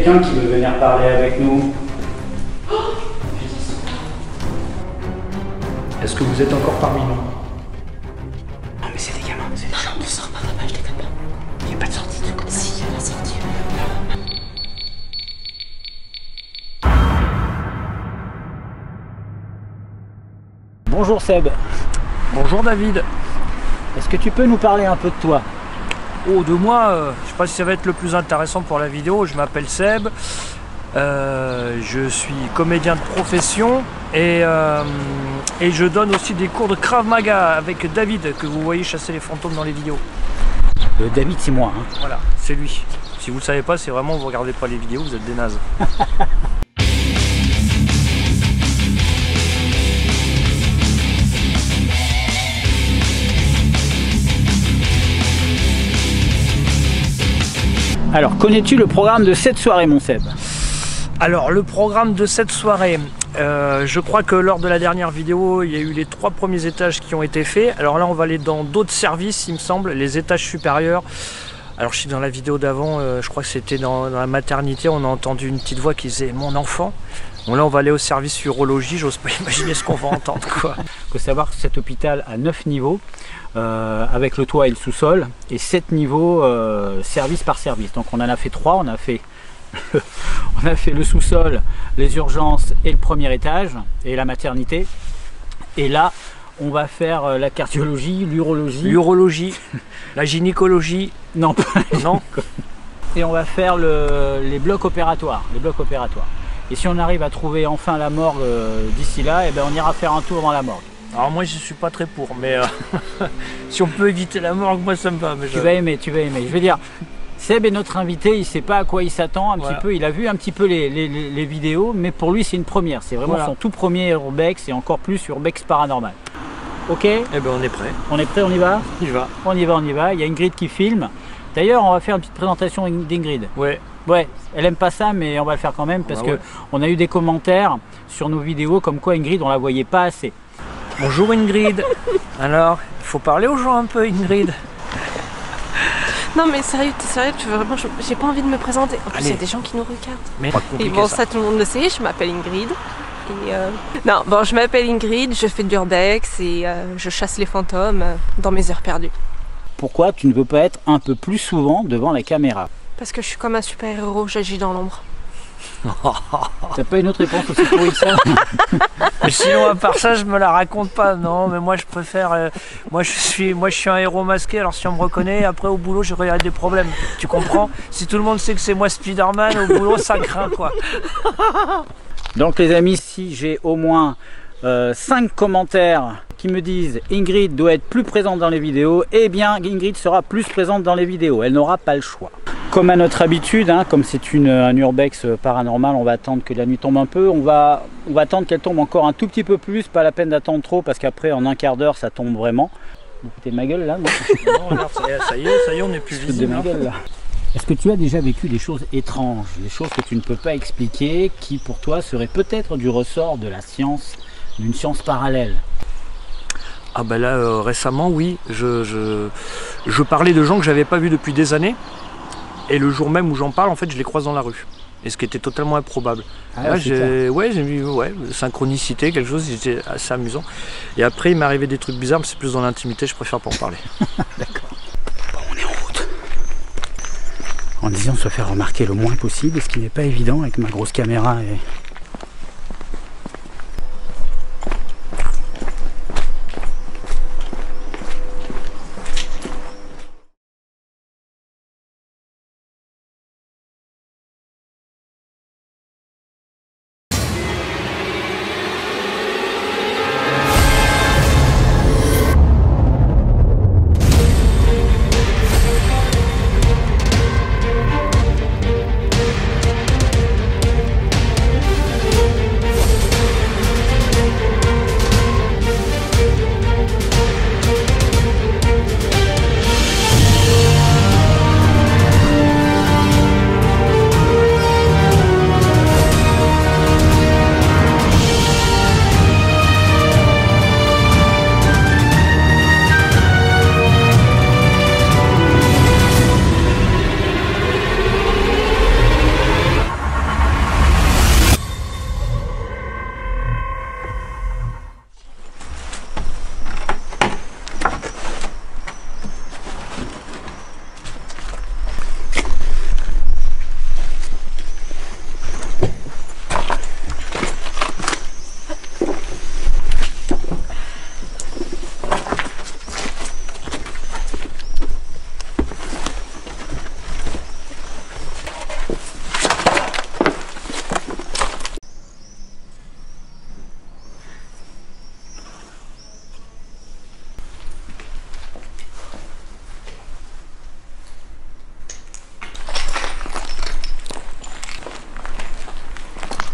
quelqu'un qui veut venir parler avec nous? Est-ce que vous êtes encore parmi nous? Non mais c'est des gamins, c'est des gens. Non, ne sors pas là-bas, je déconne pas. Il n'y a pas de sortie de côté. Si, il y a la sortie. Bonjour Seb. Bonjour David. Est-ce que tu peux nous parler un peu de toi? Oh, de moi, je sais pas si ça va être le plus intéressant pour la vidéo. Je m'appelle Seb. Je suis comédien de profession et je donne aussi des cours de Krav Maga avec David que vous voyez chasser les fantômes dans les vidéos. David, c'est moi. Hein. Voilà, c'est lui. Si vous le savez pas, c'est vraiment, vous regardez pas les vidéos, vous êtes des nazes. Alors, connais-tu le programme de cette soirée, mon Seb? Alors, le programme de cette soirée, je crois que lors de la dernière vidéo, il y a eu les 3 premiers étages qui ont été faits. Alors là, on va aller dans d'autres services, il me semble, les étages supérieurs. Alors, je suis dans la vidéo d'avant, je crois que c'était dans la maternité, on a entendu une petite voix qui disait « mon enfant ». Bon, là, on va aller au service urologie, j'ose pas imaginer ce qu'on va entendre, quoi. Il faut savoir que cet hôpital a 9 niveaux, avec le toit et le sous-sol, et 7 niveaux service par service. Donc on en a fait 3, on a fait le sous-sol, les urgences et le premier étage, et la maternité. Et là, on va faire la cardiologie, L'urologie, la gynécologie. Non, pas non. Et on va faire les blocs opératoires, Et si on arrive à trouver enfin la morgue d'ici là, et ben on ira faire un tour dans la morgue. Alors moi je suis pas très pour, mais si on peut éviter la morgue, moi ça me va. Mais tu vas aimer. Je veux dire, Seb est notre invité, il sait pas à quoi il s'attend un petit peu, il a vu un petit peu les vidéos, mais pour lui c'est une première. C'est vraiment son tout premier Urbex et encore plus Urbex paranormal. Ok? Eh ben on est prêt. On est prêt, on y va? On y va. On y va, il y a Ingrid qui filme. D'ailleurs on va faire une petite présentation d'Ingrid. Ouais, elle aime pas ça, mais on va le faire quand même parce que on a eu des commentaires sur nos vidéos comme quoi Ingrid on la voyait pas assez. Bonjour Ingrid. Alors, il faut parler aux gens un peu, Ingrid. Non mais sérieux, t'es sérieux, tu veux vraiment, j'ai pas envie de me présenter. En plus il y a des gens qui nous regardent. Mais et bon ça tout le monde le sait, je m'appelle Ingrid. Et non, bon je m'appelle Ingrid, je fais de l'urbex et je chasse les fantômes dans mes heures perdues. Pourquoi tu ne veux pas être un peu plus souvent devant la caméra? Parce que je suis comme un super-héros, j'agis dans l'ombre. T'as pas une autre réponse aussi pourrie que ça? Mais sinon à part ça je me la raconte pas. Non mais moi je préfère moi je suis un héros masqué, alors si on me reconnaît après au boulot j'aurai des problèmes, tu comprends? Si tout le monde sait que c'est moi Spider-Man au boulot ça craint quoi. Donc les amis, si j'ai au moins 5 commentaires qui me disent Ingrid doit être plus présente dans les vidéos, eh bien Ingrid sera plus présente dans les vidéos, elle n'aura pas le choix. Comme à notre habitude, hein, comme c'est un urbex paranormal, on va attendre que la nuit tombe un peu, on va attendre qu'elle tombe encore un tout petit peu plus, pas la peine d'attendre trop parce qu'après en un quart d'heure ça tombe vraiment. Vous foutez de ma gueule là? Non, regarde, ça y est, on n'est plus visible. Est-ce que tu as déjà vécu des choses étranges, des choses que tu ne peux pas expliquer, qui pour toi seraient peut-être du ressort de la science, d'une science parallèle? Ah ben là récemment oui, je parlais de gens que j'avais pas vus depuis des années et le jour même où j'en parle en fait je les croise dans la rue. Et ce qui était totalement improbable. Ah, là, j'ai vu synchronicité, quelque chose, c'était assez amusant. Et après il m'est arrivé des trucs bizarres, mais c'est plus dans l'intimité, je préfère pas en parler. D'accord. Bon, on est en route. En essayant de se faire remarquer le moins possible, ce qui n'est pas évident avec ma grosse caméra et...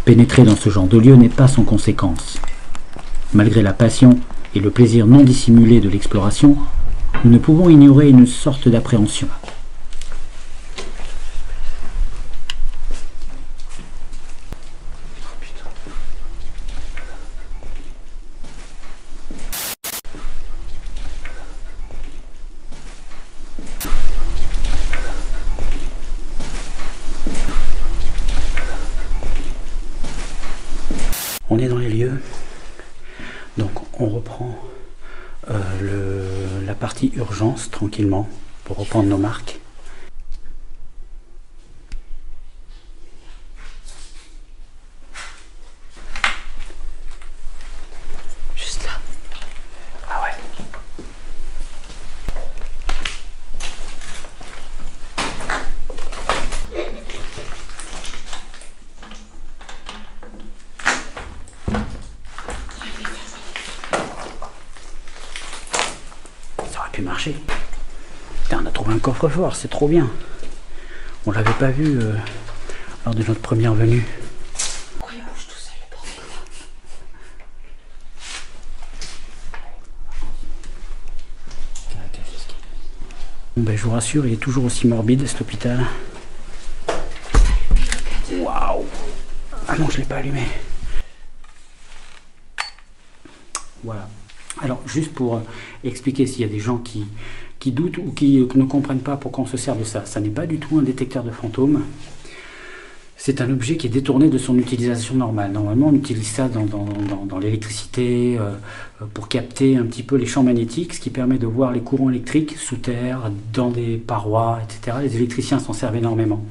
Pénétrer dans ce genre de lieu n'est pas sans conséquence. Malgré la passion et le plaisir non dissimulé de l'exploration, nous ne pouvons ignorer une sorte d'appréhension. On est dans les lieux, donc on reprend la partie urgence tranquillement pour reprendre nos marques. Juste là. Ah ouais. Ça aurait pu marcher. Putain, on a trouvé un coffre-fort, c'est trop bien. On l'avait pas vu lors de notre première venue. Pourquoi il bouge tout seul, le bordel? Bon ben, je vous rassure, il est toujours aussi morbide cet hôpital. Waouh! Ah non, je l'ai pas allumé. Voilà. Alors, juste pour expliquer s'il y a des gens qui doutent ou qui ne comprennent pas pourquoi on se sert de ça, ça n'est pas du tout un détecteur de fantômes. C'est un objet qui est détourné de son utilisation normale. Normalement, on utilise ça dans l'électricité pour capter un petit peu les champs magnétiques, ce qui permet de voir les courants électriques sous terre, dans des parois, etc. Les électriciens s'en servent énormément.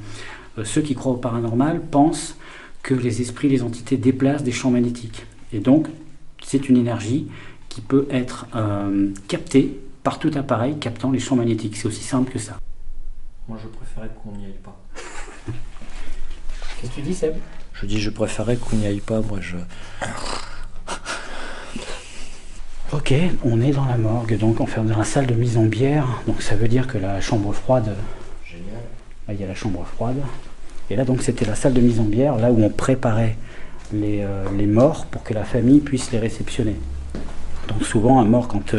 Ceux qui croient au paranormal pensent que les esprits, les entités déplacent des champs magnétiques. Et donc, c'est une énergie qui peut être captée par tout appareil captant les champs magnétiques. C'est aussi simple que ça. Moi je préférais qu'on n'y aille pas. Qu'est-ce que tu dis, Seb? Je dis je préférais qu'on n'y aille pas, moi je... Ok, on est dans la morgue, donc on fait dans la salle de mise en bière. Donc ça veut dire que la chambre froide... Génial. Là, il y a la chambre froide. Et là, donc, c'était la salle de mise en bière, là où on préparait les morts pour que la famille puisse les réceptionner. Donc souvent, un mort, quand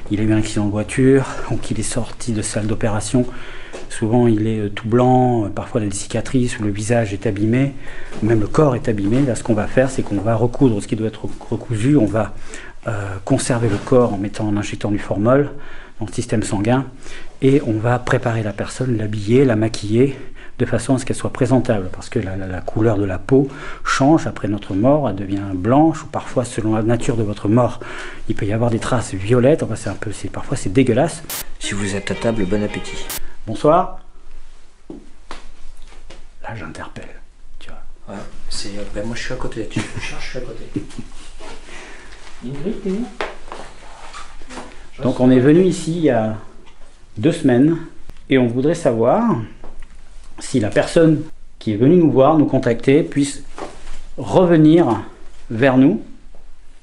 il a eu un accident de voiture ou qu'il est sorti de salle d'opération, souvent il est tout blanc, parfois il a des cicatrices, ou le visage est abîmé, ou même le corps est abîmé. Là, ce qu'on va faire, c'est qu'on va recoudre ce qui doit être recousu, on va conserver le corps en injectant du formol dans le système sanguin, et on va préparer la personne, l'habiller, la maquiller, de façon à ce qu'elle soit présentable, parce que la couleur de la peau change après notre mort, elle devient blanche, ou parfois selon la nature de votre mort, il peut y avoir des traces violettes, enfin parfois c'est dégueulasse. Si vous êtes à table, bon appétit. Bonsoir. Là j'interpelle, tu vois. Ouais, c'est... Ben moi je suis à côté, tu cherches, je suis à côté. Ingrid, t'es où? Donc on est venu ici il y a 2 semaines, et on voudrait savoir si la personne qui est venue nous voir, nous contacter, puisse revenir vers nous,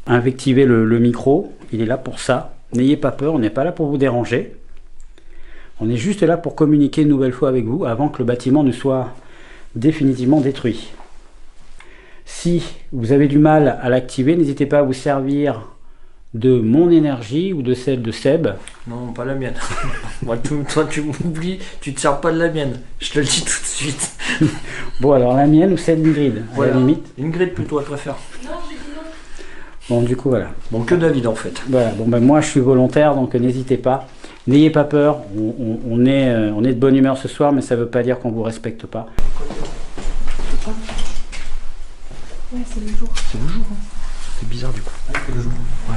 invectiver le micro. Il est là pour ça. N'ayez pas peur, on n'est pas là pour vous déranger. On est juste là pour communiquer une nouvelle fois avec vous avant que le bâtiment ne soit définitivement détruit. Si vous avez du mal à l'activer, n'hésitez pas à vous servir de mon énergie ou de celle de Seb. Non, pas la mienne. Moi, toi, tu m'oublies, tu te sers pas de la mienne. Je te le dis tout de suite. Bon, alors la mienne ou celle d'Ingrid, à la limite. Ingrid plutôt, elle préfère. Non, j'ai dit non. Bon, du coup, voilà. Bon, que David en fait. Voilà, bon, ben moi je suis volontaire, donc n'hésitez pas. N'ayez pas peur, on est de bonne humeur ce soir, mais ça veut pas dire qu'on vous respecte pas. Ouais, c'est le jour. C'est le jour, hein. C'est bizarre du coup. Ouais, c'est le jour. Ouais.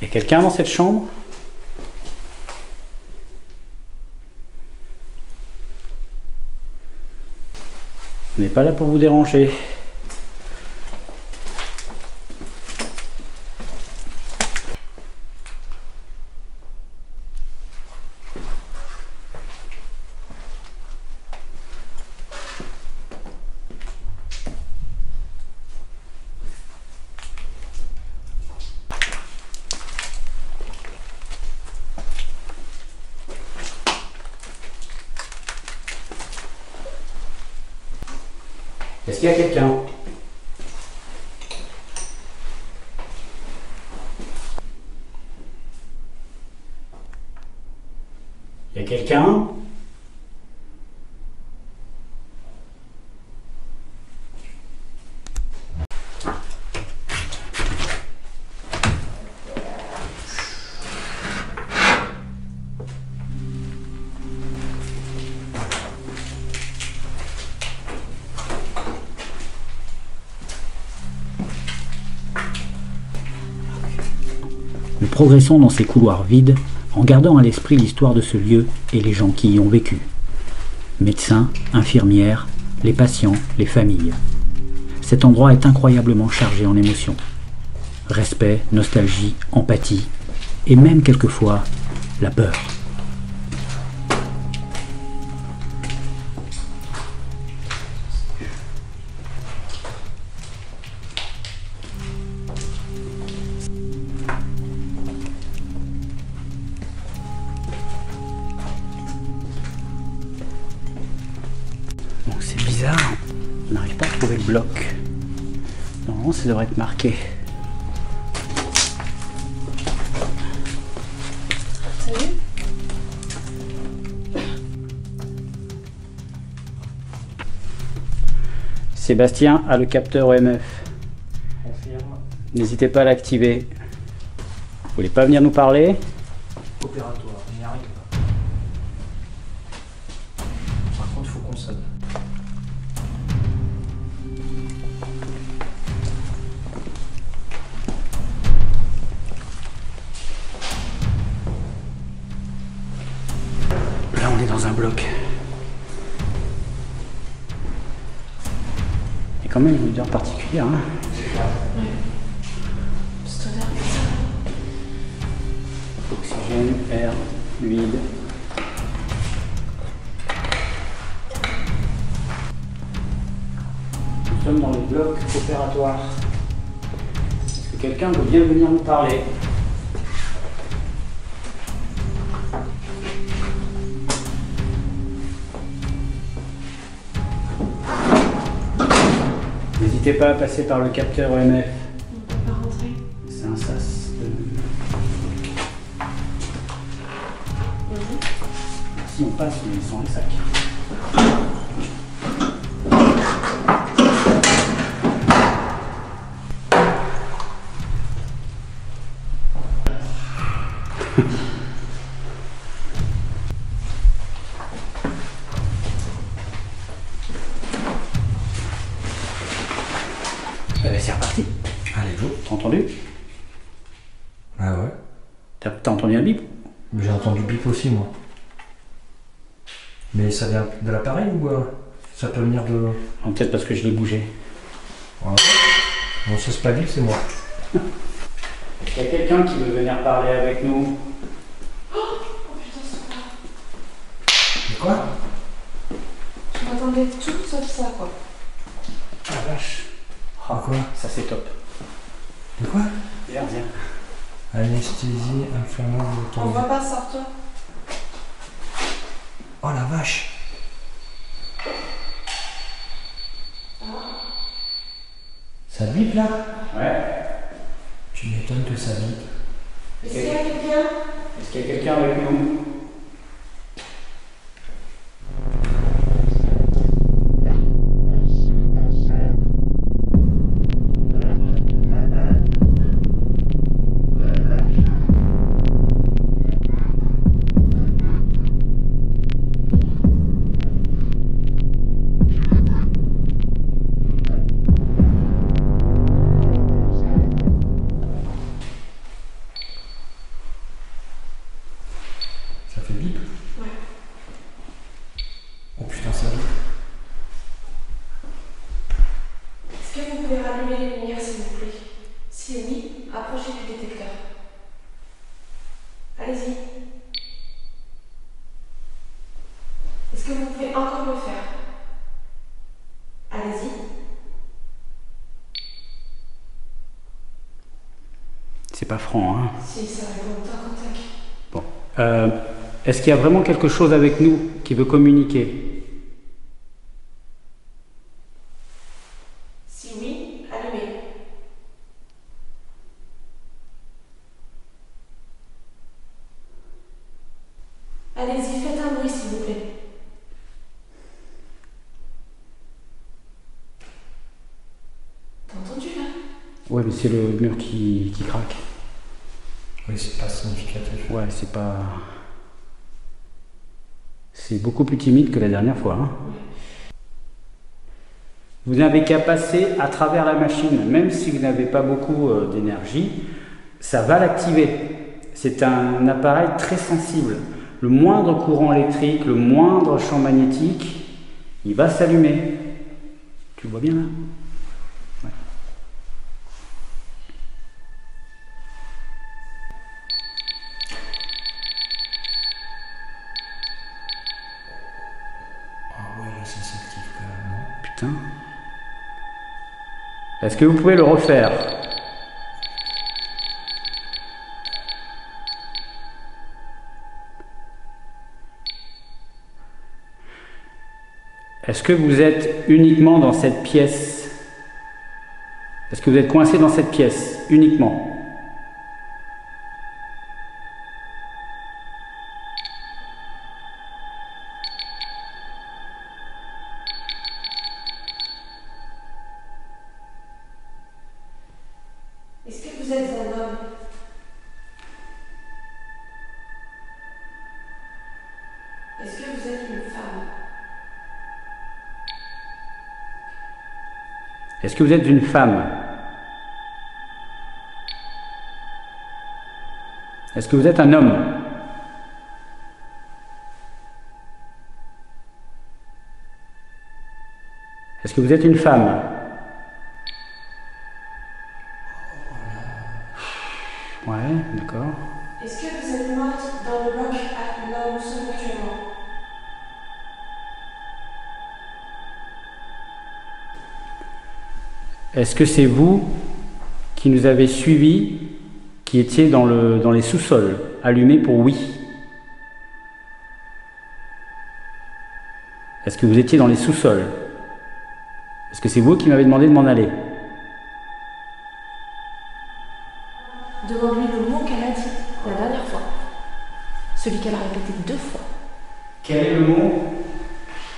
Il y a quelqu'un dans cette chambre? On n'est pas là pour vous déranger. Est-ce qu'il y a quelqu'un? Il y a quelqu'un? Nous progressons dans ces couloirs vides en gardant à l'esprit l'histoire de ce lieu et les gens qui y ont vécu. Médecins, infirmières, les patients, les familles. Cet endroit est incroyablement chargé en émotions. Respect, nostalgie, empathie et même quelquefois la peur. Donc c'est bizarre, on n'arrive pas à trouver le bloc. Normalement ça devrait être marqué. Salut. Sébastien a le capteur EMF. Confirme. N'hésitez pas à l'activer. Vous voulez pas venir nous parler? Opératoire, on n'y arrive pas. Par contre, il faut qu'on sonne. Là on est dans un bloc. Il y a quand même une odeur particulière. Hein. Cette odeur. Oxygène, air, fluide. Nous sommes dans le bloc opératoire. Est-ce que quelqu'un veut bien venir nous parler? N'hésitez pas à passer par le capteur EMF. On peut pas rentrer. C'est un sas. Si on passe, ils sont les sacs. C'est reparti. Allez, go. T'as entendu? Ah ouais. T'as entendu un bip? J'ai entendu bip aussi, moi. Mais ça vient de l'appareil ou ça peut venir de... Non, peut-être parce que je l'ai bougé. Ouais. Non, ça c'est pas bip, c'est moi. Il y a quelqu'un qui veut venir parler avec nous. Oh putain, c'est quoi? De quoi? Je m'attendais tout sauf ça, quoi. Ah vache. De quoi? Ça c'est top. De quoi? Viens, viens. Anesthésie, inflammable, On voit pas, sors-toi. Oh la vache! Ça bip là? Ouais. Tu m'étonnes que ça bip. Est-ce qu'il y a quelqu'un? Est-ce qu'il y a quelqu'un avec nous? Ça fait bip? Ouais. Oh putain, ça bip. Est-ce que vous pouvez rallumer les lumières, s'il vous plaît? Si oui, approchez du détecteur. Allez-y. Est-ce que vous pouvez encore le faire? Allez-y. C'est pas franc, hein? Si, ça répond tac au tac. Bon. Est-ce qu'il y a vraiment quelque chose avec nous qui veut communiquer? Allez-y, faites un bruit s'il vous plaît. T'as entendu là? Ouais, mais c'est le mur qui craque. Oui, c'est pas significatif. Ouais, c'est pas... C'est beaucoup plus timide que la dernière fois. Hein. Vous n'avez qu'à passer à travers la machine, même si vous n'avez pas beaucoup d'énergie, ça va l'activer. C'est un appareil très sensible. Le moindre courant électrique, le moindre champ magnétique, il va s'allumer. Tu le vois bien là? Ouais. Ah ouais, là ça s'active quand même, non? Putain. Est-ce que vous pouvez le refaire? Est-ce que vous êtes uniquement dans cette pièce? Est-ce que vous êtes coincé dans cette pièce uniquement? Est-ce que vous êtes un homme? Est-ce que vous êtes une femme? Est-ce que vous êtes une femme? Est-ce que vous êtes un homme? Est-ce que vous êtes une femme? Ouais, d'accord. Est-ce que vous êtes morte dans le bloc là où nous sommes actuellement? Est-ce que c'est vous qui nous avez suivis, qui étiez dans les sous-sols, allumés pour oui? Est-ce que vous étiez dans les sous-sols? Est-ce que c'est vous qui m'avez demandé de m'en aller? Demande-lui le mot qu'elle a dit la dernière fois. Celui qu'elle a répété 2 fois. Quel est le mot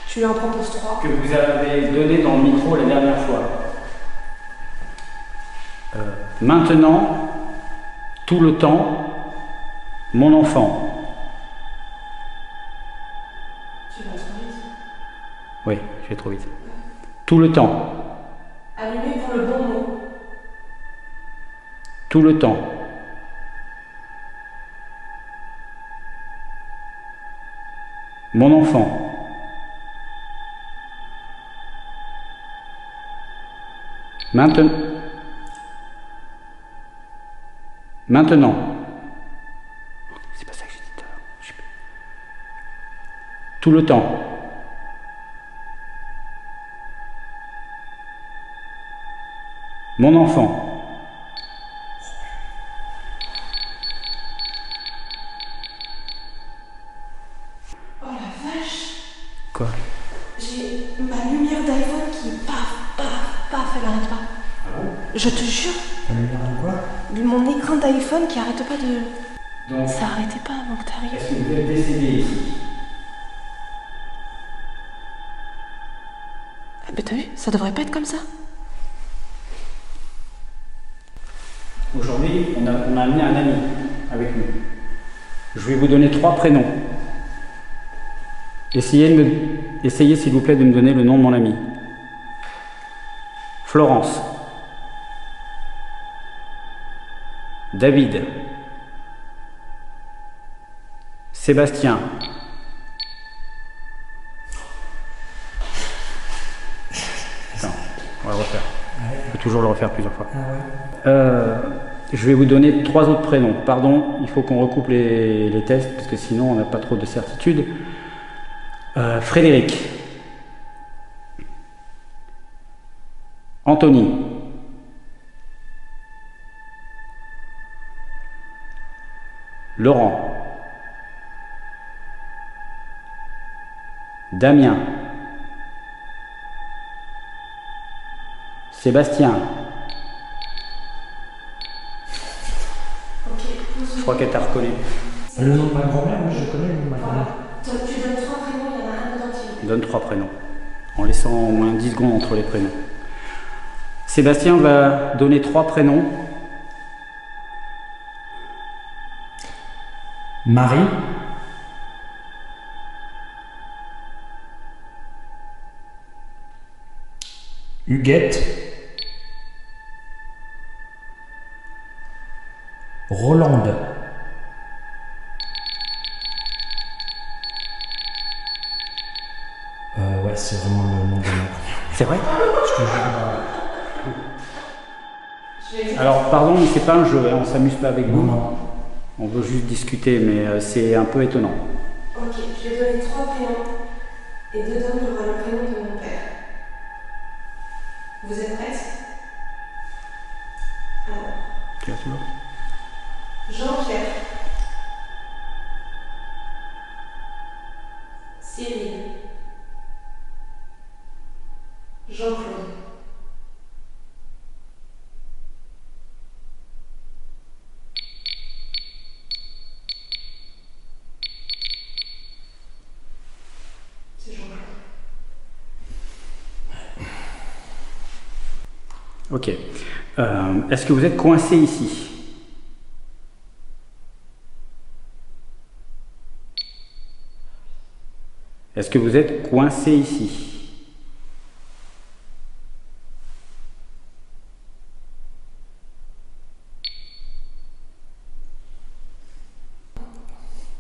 Je lui en propose 3. que vous avez donné dans le micro la dernière fois? Maintenant, tout le temps, mon enfant. Tu vas trop vite. Oui, je vais trop vite. Tout le temps, Allumé pour le bon mot. tout le temps. Mon enfant. Maintenant. Maintenant. C'est pas ça que j'ai dit tout à l'heure. Je sais plus. Tout le temps. Mon enfant. Oh la vache! Quoi? J'ai ma lumière d'iPhone qui paf, paf, paf, elle arrête pas. Ah bon? Je te jure, La lumière de quoi? mon écran d'iPhone qui arrête pas de... Donc, Ça arrêtait pas avant que t'arrives. est-ce que vous êtes décédé ici? Ah bah t'as vu, ça devrait pas être comme ça. Aujourd'hui, on a amené un ami avec nous. Je vais vous donner 3 prénoms. Essayez s'il vous plaît de me donner le nom de mon ami. Florence. David. Sébastien. Attends, on va le refaire. On peut toujours le refaire plusieurs fois. Ah ouais. Je vais vous donner 3 autres prénoms. Pardon, il faut qu'on recoupe les tests parce que sinon on n'a pas trop de certitude. Frédéric. Anthony. Laurent. Damien. Sébastien. Ok, Je crois qu'elle t'a reconnu. Le nom de ma grand-mère, oui, je connais le nom de ma grand-mère. Tu donnes 3 prénoms, il y en a un identique. Donne 3 prénoms, en laissant au moins 10 secondes entre les prénoms. Sébastien va donner 3 prénoms. Marie. Huguette. Rolande. Ouais, c'est vraiment le nom de ma grand-mère. C'est vrai? Je te jure. Alors pardon, mais c'est pas un jeu, hein, on s'amuse pas avec vous. Non. On veut juste discuter, mais c'est un peu étonnant. Ok, je vais donner 3 prénoms. Et dedans, il y aura le prénom de mon père. Vous êtes prêtes? Alors, Tu as toujours? Jean-Pierre. Cyril. Jean-Claude. C'est Jean-Claude. Ok. Est-ce que vous êtes coincé ici? Est-ce que vous êtes coincé ici?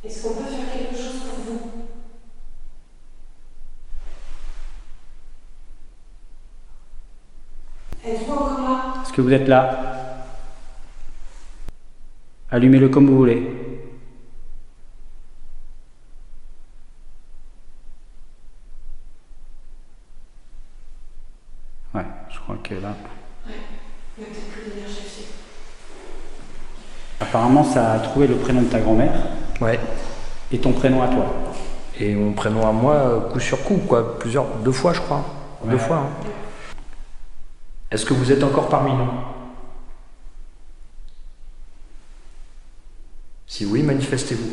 Est-ce qu'on peut faire quelque chose pour vous? Êtes-vous encore là? Est-ce que vous êtes là? Allumez-le comme vous voulez. Ouais, je crois que là... Ouais, il n'y a peut-être plus d'énergie aussi. Apparemment, ça a trouvé le prénom de ta grand-mère Ouais. et ton prénom à toi. Et mon prénom à moi, coup sur coup, quoi. 2 fois, je crois. Ouais. 2 fois. Hein. Est-ce que vous êtes encore parmi nous? Si oui, manifestez-vous.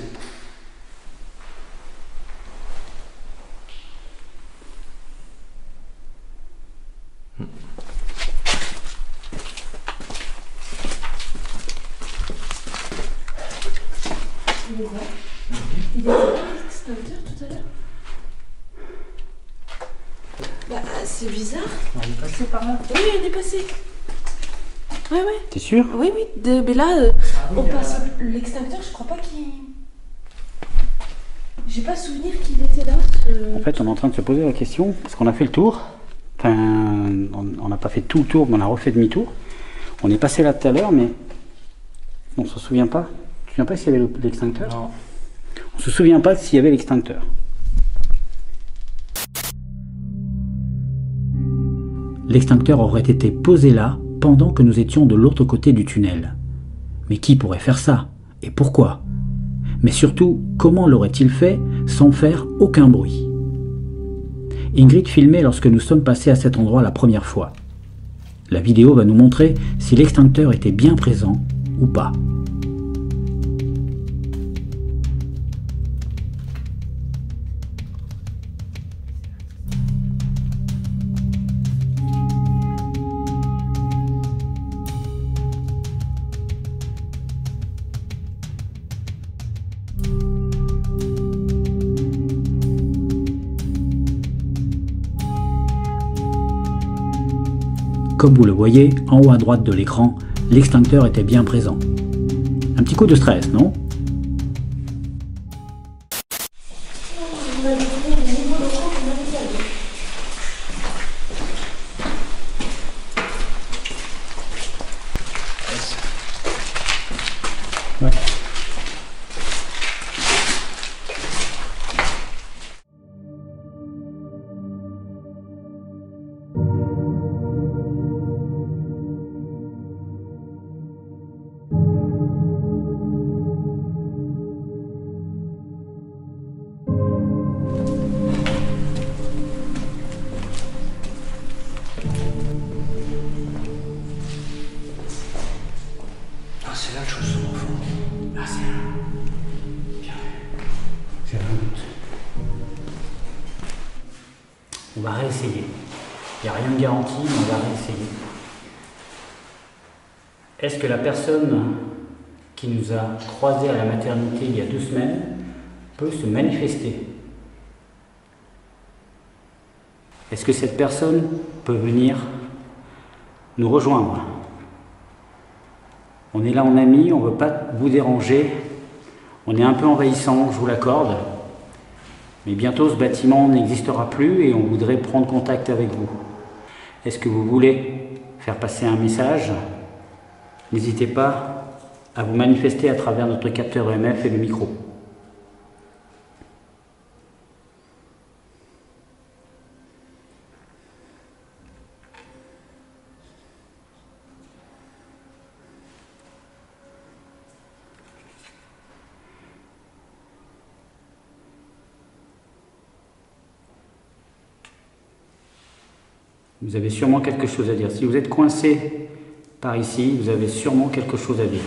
Il est vrai. Il était pas l'extincteur tout à l'heure? Bah, c'est bizarre. On est passé par là. Oui, il est passé. Ouais, ouais. T'es sûr? Oui, oui. Mais là, on passe l'extincteur, je crois pas qu'il. J'ai pas souvenir qu'il était là. En fait, on est en train de se poser la question, parce qu'on a fait le tour. Enfin, on n'a pas fait tout le tour, mais on a refait demi-tour. On est passé là tout à l'heure, mais on se souvient pas. Tu te souviens pas s'il y avait l'extincteur? Non. On se souvient pas s'il y avait l'extincteur. L'extincteur aurait été posé là pendant que nous étions de l'autre côté du tunnel. Mais qui pourrait faire ça? Et pourquoi? Mais surtout, comment l'aurait-il fait sans faire aucun bruit? Ingrid filmait lorsque nous sommes passés à cet endroit la première fois. La vidéo va nous montrer si l'extincteur était bien présent ou pas. Comme vous le voyez, en haut à droite de l'écran, l'extincteur était bien présent. Un petit coup de stress, non? Ouais. va réessayer. Il n'y a rien de garanti, mais on va réessayer. Est-ce que la personne qui nous a croisés à la maternité il y a 2 semaines peut se manifester? Est-ce que cette personne peut venir nous rejoindre? On est là en ami, on ne veut pas vous déranger. On est un peu envahissant, je vous l'accorde. Mais bientôt ce bâtiment n'existera plus et on voudrait prendre contact avec vous. Est-ce que vous voulez faire passer un message? N'hésitez pas à vous manifester à travers notre capteur EMF et le micro. Vous avez sûrement quelque chose à dire. Si vous êtes coincé par ici, vous avez sûrement quelque chose à dire.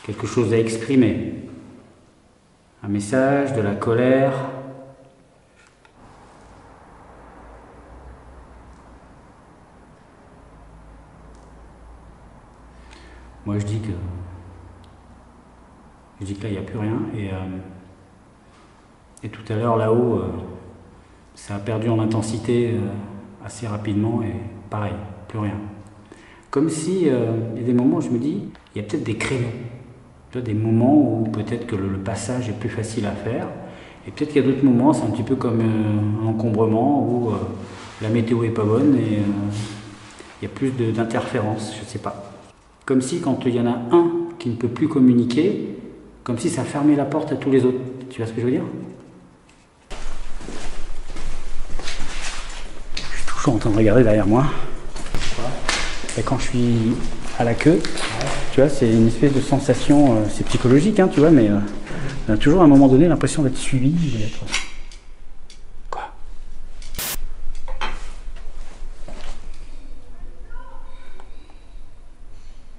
Quelque chose à exprimer. Un message, de la colère. Moi je dis que là il n'y a plus rien et tout à l'heure là-haut ça a perdu en intensité assez rapidement et pareil, plus rien. Comme si, il y a des moments où je me dis, il y a peut-être des créneaux, des moments où peut-être que le passage est plus facile à faire, et peut-être qu'il y a d'autres moments, c'est un petit peu comme un encombrement où la météo est pas bonne et il y a plus d'interférences, je sais pas. Comme si quand il y en a un qui ne peut plus communiquer, comme si ça fermait la porte à tous les autres. Tu vois ce que je veux dire ? En train de regarder derrière moi. Et quand je suis à la queue, tu vois, c'est une espèce de sensation, c'est psychologique, hein, tu vois, mais on a toujours à un moment donné l'impression d'être suivi, d'être... Quoi?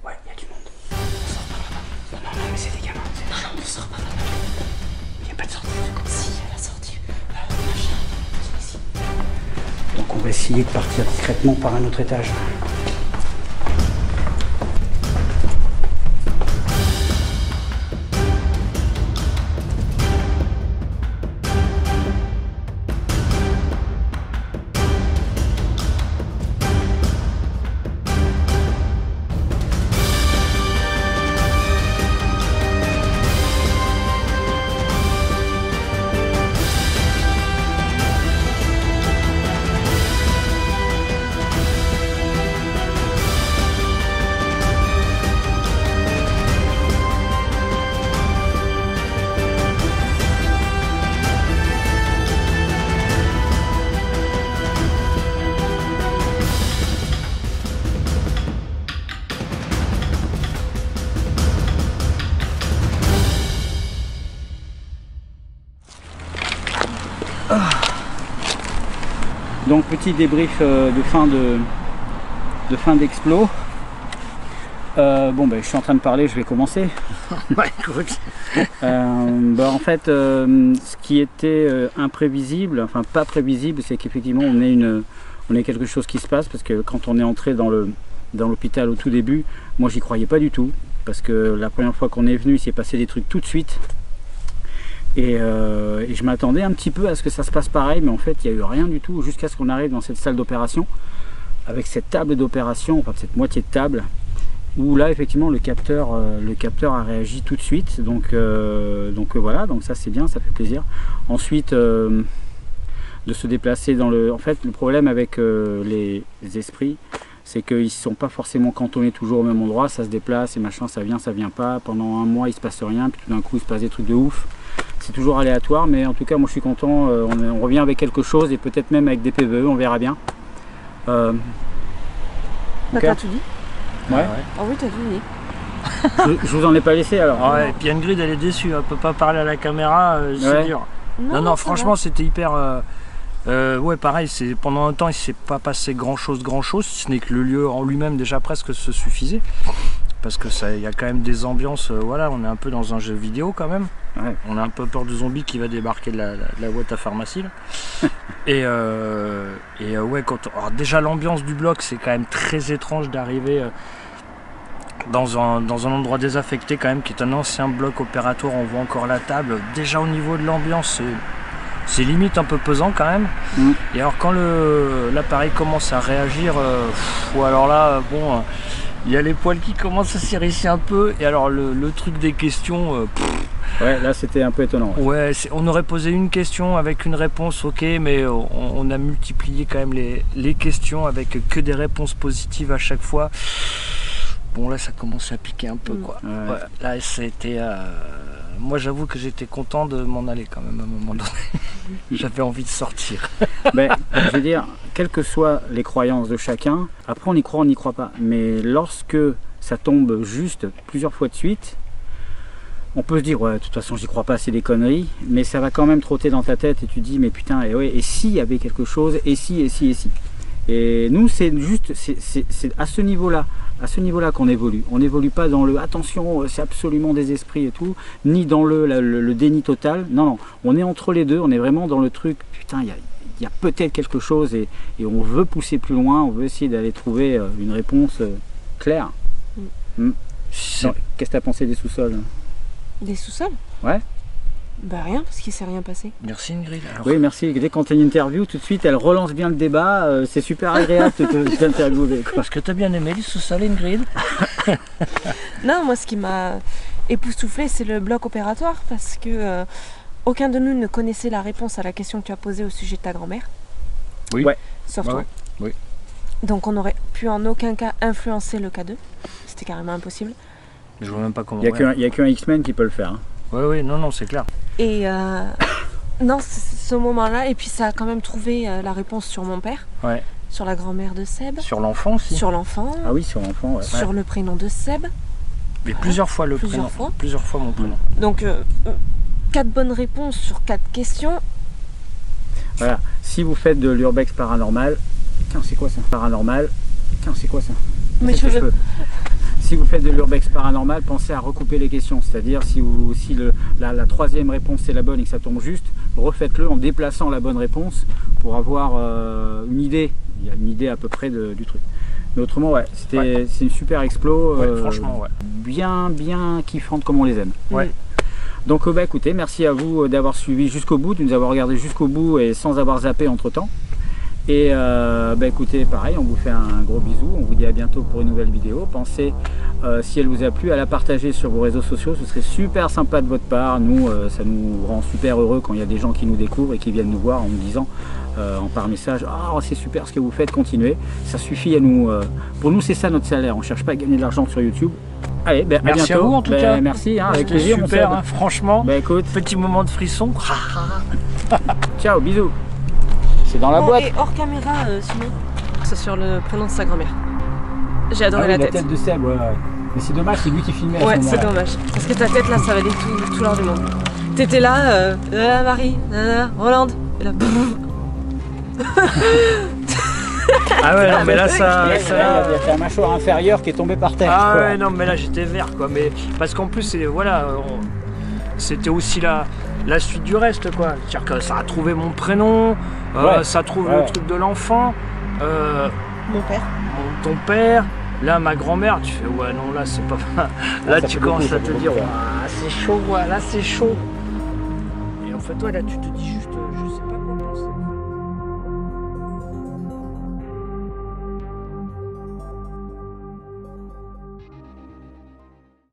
Ouais, il y a du monde. On sort par là-bas. Non, mais c'est des gamins. Non, on sort par là-bas. Il n'y a pas de sortie. Si, il y a la sortie. Ici. Donc on va essayer de partir discrètement par un autre étage. Donc petit débrief de fin d'explo. Bon ben je suis en train de parler, je vais commencer. Ouais, écoute. En fait, ce qui était imprévisible, enfin pas prévisible, c'est qu'effectivement on est quelque chose qui se passe, parce que quand on est entré dans l'hôpital au tout début, moi j'y croyais pas du tout, parce que la première fois qu'on est venu, il s'est passé des trucs tout de suite. Et je m'attendais un petit peu à ce que ça se passe pareil, mais en fait il n'y a eu rien du tout jusqu'à ce qu'on arrive dans cette salle d'opération, avec cette table d'opération, enfin cette moitié de table, où là effectivement le capteur a réagi tout de suite, donc voilà, donc ça c'est bien, ça fait plaisir. Ensuite de se déplacer dans le... En fait le problème avec les esprits, c'est qu'ils ne sont pas forcément cantonnés toujours au même endroit, ça se déplace et machin, ça vient pas, pendant un mois il se passe rien, puis tout d'un coup il se passe des trucs de ouf. C'est toujours aléatoire, mais en tout cas moi je suis content, on revient avec quelque chose et peut-être même avec des PVE, on verra bien. T'as tout dit? Ouais. Ah oui, t'as tout dit. Je vous en ai pas laissé alors. Ah ouais, et puis Ingrid elle est déçue, elle peut pas parler à la caméra, c'est dur. Non, franchement c'était hyper... ouais pareil, pendant un temps il s'est pas passé grand chose, si ce n'est que le lieu en lui-même déjà presque se suffisait. Parce que il y a quand même des ambiances, voilà, on est un peu dans un jeu vidéo quand même. Ouais. On a un peu peur du zombie qui va débarquer de la boîte à pharmacie. Là. Ouais, alors déjà l'ambiance du bloc, c'est quand même très étrange d'arriver dans un endroit désaffecté quand même, qui est un ancien bloc opératoire. On voit encore la table. Déjà au niveau de l'ambiance, c'est limite un peu pesant quand même. Et alors quand l'appareil commence à réagir, ou alors là, bon, il y a les poils qui commencent à s'hérisser un peu. Et alors le truc des questions, ouais, là c'était un peu étonnant. ouais, on aurait posé une question avec une réponse, ok, mais on a multiplié quand même les questions avec que des réponses positives à chaque fois. Bon, là ça commençait à piquer un peu, quoi. Ouais. Ouais, là c'était... Moi j'avoue que j'étais content de m'en aller quand même à un moment donné. J'avais envie de sortir. Ben, je veux dire, quelles que soient les croyances de chacun, après on y croit, on n'y croit pas. Mais lorsque ça tombe juste plusieurs fois de suite, on peut se dire, ouais, de toute façon j'y crois pas, c'est des conneries, mais ça va quand même trotter dans ta tête et tu te dis, mais putain, et s'il y avait quelque chose, et si. Et nous, c'est juste, c'est à ce niveau-là qu'on évolue. On n'évolue pas dans le attention, c'est absolument des esprits et tout, ni dans le déni total. Non, on est entre les deux, on est vraiment dans le truc, putain, il y a peut-être quelque chose et on veut pousser plus loin, on veut essayer d'aller trouver une réponse claire. Qu'est-ce que tu as pensé des sous-sols? Des sous-sols? Ouais. Bah rien, parce qu'il s'est rien passé. Merci Ingrid. Alors... Oui, merci. Dès qu'on a une interview, tout de suite, elle relance bien le débat. C'est super agréable de t'interviewer. Parce que tu as bien aimé les sous-sols, Ingrid? Non, moi ce qui m'a époustouflé, c'est le bloc opératoire, parce que aucun de nous ne connaissait la réponse à la question que tu as posée au sujet de ta grand-mère. Oui. Ouais. Sauf toi. Ouais. Oui. Donc on n'aurait pu en aucun cas influencer le K2. C'était carrément impossible. Je vois même pas comment... Il n'y a qu'un X-Men qui peut le faire. Hein. Oui, non, c'est clair. Et non, ce moment-là, et puis ça a quand même trouvé la réponse sur mon père, Ouais. sur la grand-mère de Seb, Sur l'enfant aussi. sur l'enfant, Ah oui, sur l'enfant, ouais. sur le prénom de Seb. Mais plusieurs fois le Plusieurs prénom. fois. Plusieurs fois mon prénom. Donc 4 bonnes réponses sur 4 questions. Voilà. Si vous faites de l'urbex paranormal, tiens, c'est quoi ça? Paranormal, tiens, c'est quoi ça? Mes C'est tes cheveux. Si vous faites de l'urbex paranormal, pensez à recouper les questions. C'est-à-dire si la troisième réponse est la bonne et que ça tombe juste, refaites-le en déplaçant la bonne réponse pour avoir une idée. Il y a une idée à peu près du truc. Mais autrement, ouais, c'est une super explo. Ouais, franchement, ouais. Bien kiffante comme on les aime. Ouais. Donc bah, écoutez, merci à vous d'avoir suivi jusqu'au bout, de nous avoir regardé jusqu'au bout et sans avoir zappé entre temps. Et bah écoutez, pareil, on vous fait un gros bisou, on vous dit à bientôt pour une nouvelle vidéo. Pensez, si elle vous a plu, à la partager sur vos réseaux sociaux, ce serait super sympa de votre part. Nous, ça nous rend super heureux quand il y a des gens qui nous découvrent et qui viennent nous voir en nous disant par message, oh, c'est super ce que vous faites, continuez. Ça suffit à nous, pour nous c'est ça notre salaire, on ne cherche pas à gagner de l'argent sur YouTube. Allez, bah, merci à bientôt. à vous en tout cas. Merci, hein, avec C'était plaisir. super, hein, franchement. Bah écoute, Petit moment de frisson. ciao, bisous. C'est dans la boîte. Et hors caméra, sinon. C'est sur le prénom de sa grand-mère. J'ai adoré Ah oui, la la tête. de Seb, ouais. Mais c'est dommage, c'est lui qui filmait à Ouais, ce c'est moment-là. dommage. Parce que ta tête là, ça valait tout l'or du monde. T'étais là, Marie, Roland. Et là, Ah ouais, non, mais là, ça... Il y a la mâchoire inférieure qui est tombée par terre. Ah quoi. ouais, non, mais là, j'étais vert, quoi. Mais parce qu'en plus, voilà, c'était aussi la suite du reste, quoi. C'est-à-dire que ça a trouvé mon prénom, ça trouve le truc de l'enfant, mon père. ton père, là, ma grand-mère. Tu fais, ouais, non, là, c'est pas... Là, tu commences à te dire, ouais, c'est chaud, ouais, là, c'est chaud. Et en fait, ouais, là, tu te dis